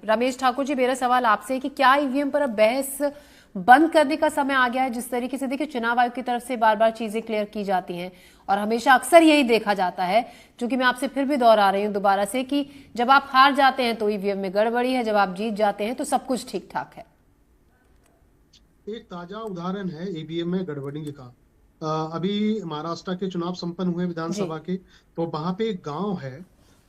रमेश ठाकुर जी, मेरा सवाल आपसे है कि क्या ईवीएम पर अब बहस बंद करने का समय आ गया है? जिस तरीके से देखिए चुनाव आयोग की तरफ से बार बार चीजें क्लियर की जाती हैं और हमेशा अक्सर यही देखा जाता है, क्योंकि मैं आपसे फिर भी दोहरा रही हूँ दोबारा से कि जब आप हार जाते हैं तो ईवीएम में गड़बड़ी है, जब आप जीत जाते हैं तो सब कुछ ठीक ठाक है। एक ताजा उदाहरण है ईवीएम में गड़बड़ी का। अभी महाराष्ट्र के चुनाव संपन्न हुए जी। विधानसभा के, तो वहां पे एक गांव है।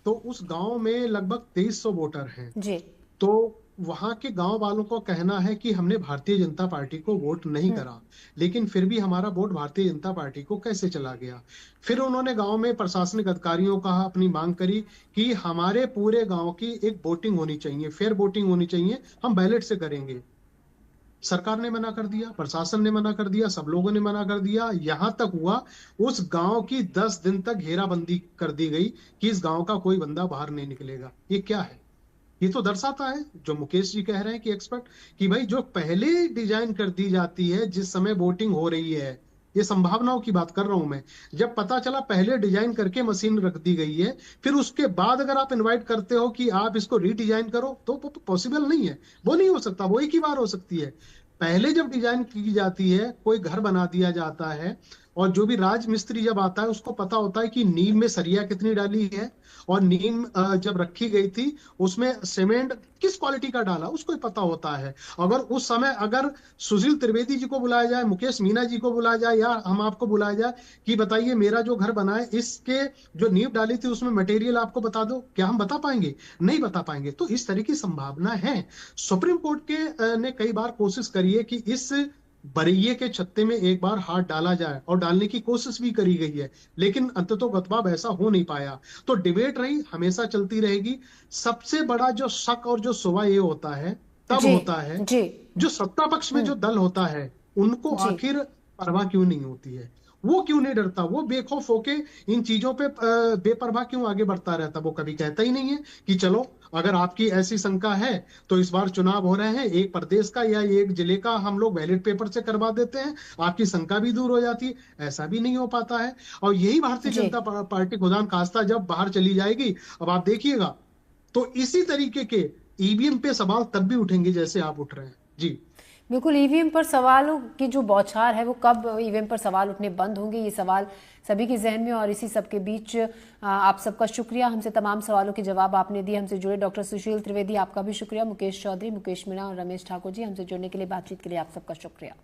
तो उस गांव में लगभग 2300 वोटर हैं। जी। तो वहां के गांव वालों को कहना है कि हमने भारतीय जनता पार्टी को वोट नहीं हम्म। करा, लेकिन फिर भी हमारा वोट भारतीय जनता पार्टी को कैसे चला गया। फिर उन्होंने गांव में प्रशासनिक अधिकारियों का अपनी मांग करी कि हमारे पूरे गांव की एक वोटिंग होनी चाहिए, फेयर वोटिंग होनी चाहिए, हम बैलेट से करेंगे। सरकार ने मना कर दिया, प्रशासन ने मना कर दिया, सब लोगों ने मना कर दिया। यहां तक हुआ उस गांव की 10 दिन तक घेराबंदी कर दी गई कि इस गांव का कोई बंदा बाहर नहीं निकलेगा। ये क्या है? ये तो दर्शाता है जो मुकेश जी कह रहे हैं कि एक्सपर्ट, कि भाई जो पहले डिजाइन कर दी जाती है जिस समय वोटिंग हो रही है, ये संभावनाओं की बात कर रहा हूं मैं। जब पता चला पहले डिजाइन करके मशीन रख दी गई है, फिर उसके बाद अगर आप इनवाइट करते हो कि आप इसको रीडिजाइन करो, तो पॉसिबल नहीं है। वो नहीं हो सकता, वो एक ही बार हो सकती है। पहले जब डिजाइन की जाती है, कोई घर बना दिया जाता है, और जो भी राज मिस्त्री जब आता है उसको पता होता है कि नींव में सरिया कितनी डाली है, और नींव जब रखी गई थी उसमें सीमेंट किस क्वालिटी का डाला उसको ही पता होता है। अगर उस समय अगर सुशील त्रिवेदी जी को बुलाया जाए, मुकेश मीना जी को बुलाया जाए, या हम आपको बुलाया जाए कि बताइए मेरा जो घर बना है इसके जो नींव डाली थी उसमें मटेरियल आपको बता दो, क्या हम बता पाएंगे? नहीं बता पाएंगे। तो इस तरह की संभावना है। सुप्रीम कोर्ट के ने कई बार कोशिश करी है कि इस बरैये के छत्ते में एक बार हाथ डाला जाए, और डालने की कोशिश भी करी गई है, लेकिन अंततोगत्वा ऐसा हो नहीं पाया। तो डिबेट रही, हमेशा चलती रहेगी। सबसे बड़ा जो शक और जो सुबह ये होता है, तब जी। होता है जी। जो सत्ता पक्ष में जो दल होता है, उनको जी। आखिर परवाह क्यों नहीं होती है? वो क्यों नहीं डरता? वो बेखौफ होके इन चीजों पे बेपरवाह क्यों आगे बढ़ता रहता? वो कभी कहता ही नहीं है कि चलो, अगर आपकी ऐसी शंका है तो इस बार चुनाव हो रहे हैं, एक प्रदेश का या एक जिले का हम लोग बैलेट पेपर से करवा देते हैं, आपकी शंका भी दूर हो जाती है। ऐसा भी नहीं हो पाता है। और यही भारतीय जी। जनता पार्टी खुदा न खास्ता जब बाहर चली जाएगी, अब आप देखिएगा, तो इसी तरीके के ईवीएम पे सवाल तब भी उठेंगे जैसे आप उठ रहे हैं। जी। बिल्कुल, ईवीएम पर सवालों की जो बौछार है वो कब ईवीएम पर सवाल उठने बंद होंगे, ये सवाल सभी के जहन में। और इसी सब के बीच आप सबका शुक्रिया, हमसे तमाम सवालों के जवाब आपने दिए। हमसे जुड़े डॉक्टर सुशील त्रिवेदी, आपका भी शुक्रिया। मुकेश चौधरी, मुकेश मीणा और रमेश ठाकुर जी, हमसे जुड़ने के लिए, बातचीत के लिए आप सबका शुक्रिया।